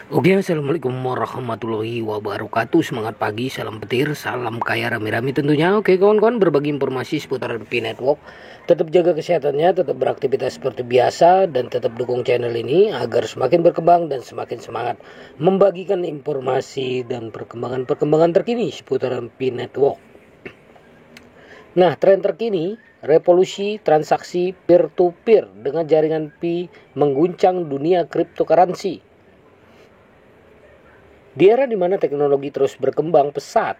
Oke, assalamualaikum warahmatullahi wabarakatuh. Semangat pagi, salam petir, salam kaya rame-rame tentunya. Oke kawan-kawan, berbagi informasi seputar Pi Network. Tetap jaga kesehatannya, tetap beraktivitas seperti biasa, dan tetap dukung channel ini agar semakin berkembang dan semakin semangat membagikan informasi dan perkembangan terkini seputar Pi Network. Nah, tren terkini, revolusi transaksi peer-to-peer dengan jaringan Pi mengguncang dunia cryptocurrency. Di era di mana teknologi terus berkembang pesat,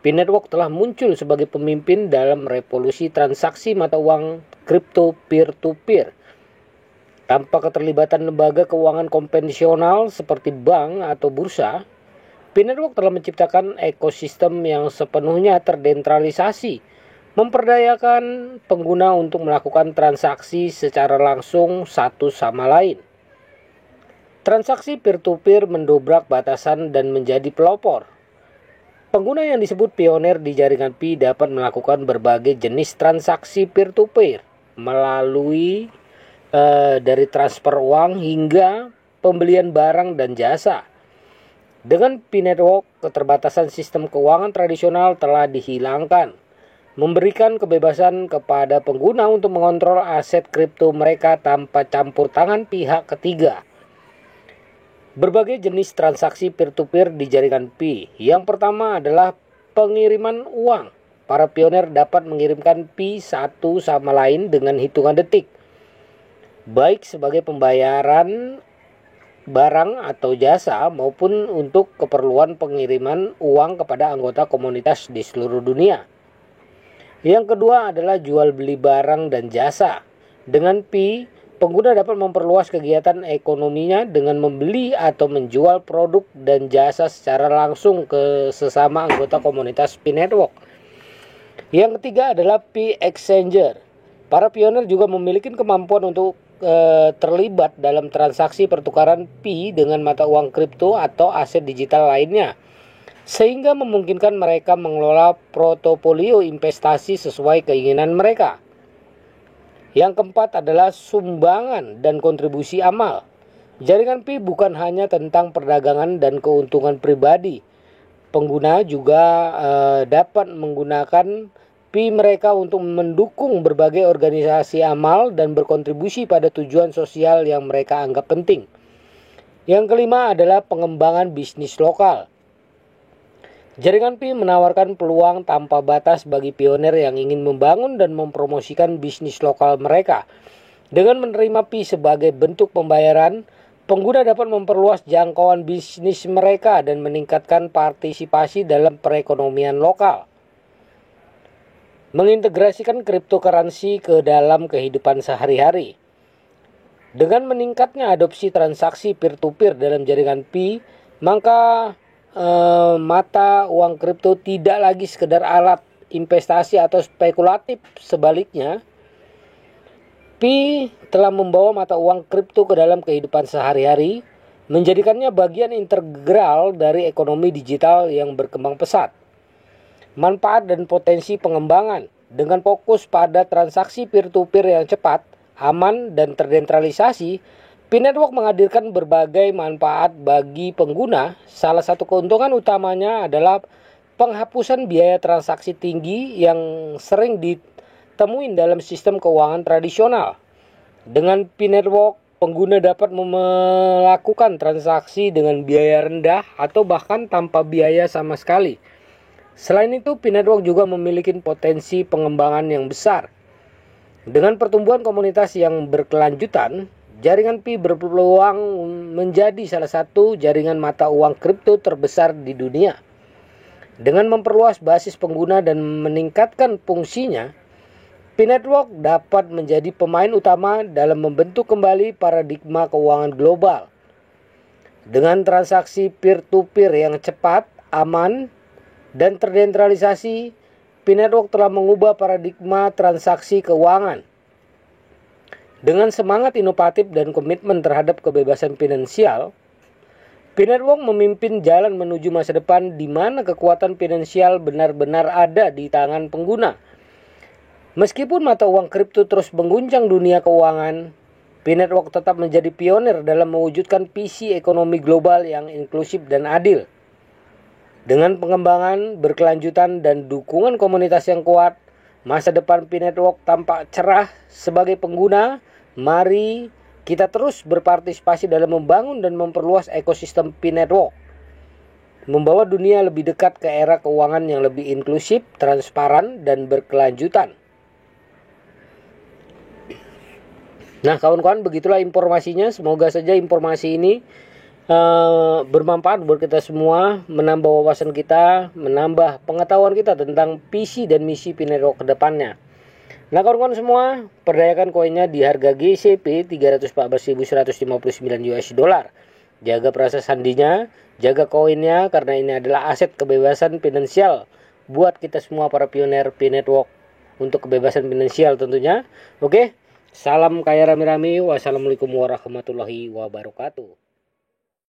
Pi Network telah muncul sebagai pemimpin dalam revolusi transaksi mata uang kripto peer-to-peer. Tanpa keterlibatan lembaga keuangan konvensional seperti bank atau bursa, Pi Network telah menciptakan ekosistem yang sepenuhnya terdesentralisasi, memperdayakan pengguna untuk melakukan transaksi secara langsung satu sama lain. Transaksi peer-to-peer mendobrak batasan dan menjadi pelopor. Pengguna yang disebut pionir di jaringan Pi dapat melakukan berbagai jenis transaksi peer-to-peer melalui dari transfer uang hingga pembelian barang dan jasa. Dengan Pi Network, keterbatasan sistem keuangan tradisional telah dihilangkan, memberikan kebebasan kepada pengguna untuk mengontrol aset kripto mereka tanpa campur tangan pihak ketiga. Berbagai jenis transaksi peer-to-peer di jaringan Pi. Yang pertama adalah pengiriman uang. Para pionir dapat mengirimkan Pi satu sama lain dengan hitungan detik, baik sebagai pembayaran barang atau jasa maupun untuk keperluan pengiriman uang kepada anggota komunitas di seluruh dunia. Yang kedua adalah jual beli barang dan jasa. Dengan Pi, pengguna dapat memperluas kegiatan ekonominya dengan membeli atau menjual produk dan jasa secara langsung ke sesama anggota komunitas Pi Network. Yang ketiga adalah Pi Exchanger. Para pionir juga memiliki kemampuan untuk terlibat dalam transaksi pertukaran Pi dengan mata uang kripto atau aset digital lainnya, sehingga memungkinkan mereka mengelola portofolio investasi sesuai keinginan mereka. Yang keempat adalah sumbangan dan kontribusi amal. Jaringan Pi bukan hanya tentang perdagangan dan keuntungan pribadi. Pengguna juga dapat menggunakan Pi mereka untuk mendukung berbagai organisasi amal dan berkontribusi pada tujuan sosial yang mereka anggap penting. Yang kelima adalah pengembangan bisnis lokal. Jaringan Pi menawarkan peluang tanpa batas bagi pionir yang ingin membangun dan mempromosikan bisnis lokal mereka. Dengan menerima Pi sebagai bentuk pembayaran, pengguna dapat memperluas jangkauan bisnis mereka dan meningkatkan partisipasi dalam perekonomian lokal. Mengintegrasikan cryptocurrency ke dalam kehidupan sehari-hari. Dengan meningkatnya adopsi transaksi peer-to-peer dalam jaringan Pi, maka mata uang kripto tidak lagi sekedar alat investasi atau spekulatif. Sebaliknya, Pi telah membawa mata uang kripto ke dalam kehidupan sehari-hari, menjadikannya bagian integral dari ekonomi digital yang berkembang pesat. Manfaat dan potensi pengembangan. Dengan fokus pada transaksi peer-to-peer yang cepat, aman, dan terdesentralisasi, Pi Network menghadirkan berbagai manfaat bagi pengguna. Salah satu keuntungan utamanya adalah penghapusan biaya transaksi tinggi yang sering ditemuin dalam sistem keuangan tradisional. Dengan Pi Network, pengguna dapat melakukan transaksi dengan biaya rendah atau bahkan tanpa biaya sama sekali. Selain itu, Pi Network juga memiliki potensi pengembangan yang besar. Dengan pertumbuhan komunitas yang berkelanjutan, jaringan Pi berpeluang menjadi salah satu jaringan mata uang kripto terbesar di dunia. Dengan memperluas basis pengguna dan meningkatkan fungsinya, Pi Network dapat menjadi pemain utama dalam membentuk kembali paradigma keuangan global. Dengan transaksi peer-to-peer yang cepat, aman, dan terdesentralisasi, Pi Network telah mengubah paradigma transaksi keuangan. Dengan semangat inovatif dan komitmen terhadap kebebasan finansial, Pi Network memimpin jalan menuju masa depan di mana kekuatan finansial benar-benar ada di tangan pengguna. Meskipun mata uang kripto terus mengguncang dunia keuangan, P-Network tetap menjadi pionir dalam mewujudkan visi ekonomi global yang inklusif dan adil. Dengan pengembangan berkelanjutan dan dukungan komunitas yang kuat, masa depan P-Network tampak cerah. Sebagai pengguna, mari kita terus berpartisipasi dalam membangun dan memperluas ekosistem P-Network, membawa dunia lebih dekat ke era keuangan yang lebih inklusif, transparan, dan berkelanjutan. Nah kawan-kawan, begitulah informasinya. Semoga saja informasi ini bermanfaat buat kita semua, menambah wawasan kita, menambah pengetahuan kita tentang visi dan misi P-Network ke depannya. Nah kawan-kawan semua, perdayakan koinnya di harga GCP 314.159 US dollar. Jaga proses sandinya, jaga koinnya, karena ini adalah aset kebebasan finansial buat kita semua para pioner P-Network untuk kebebasan finansial tentunya. Oke, salam kaya rame-rame. Wassalamualaikum warahmatullahi wabarakatuh.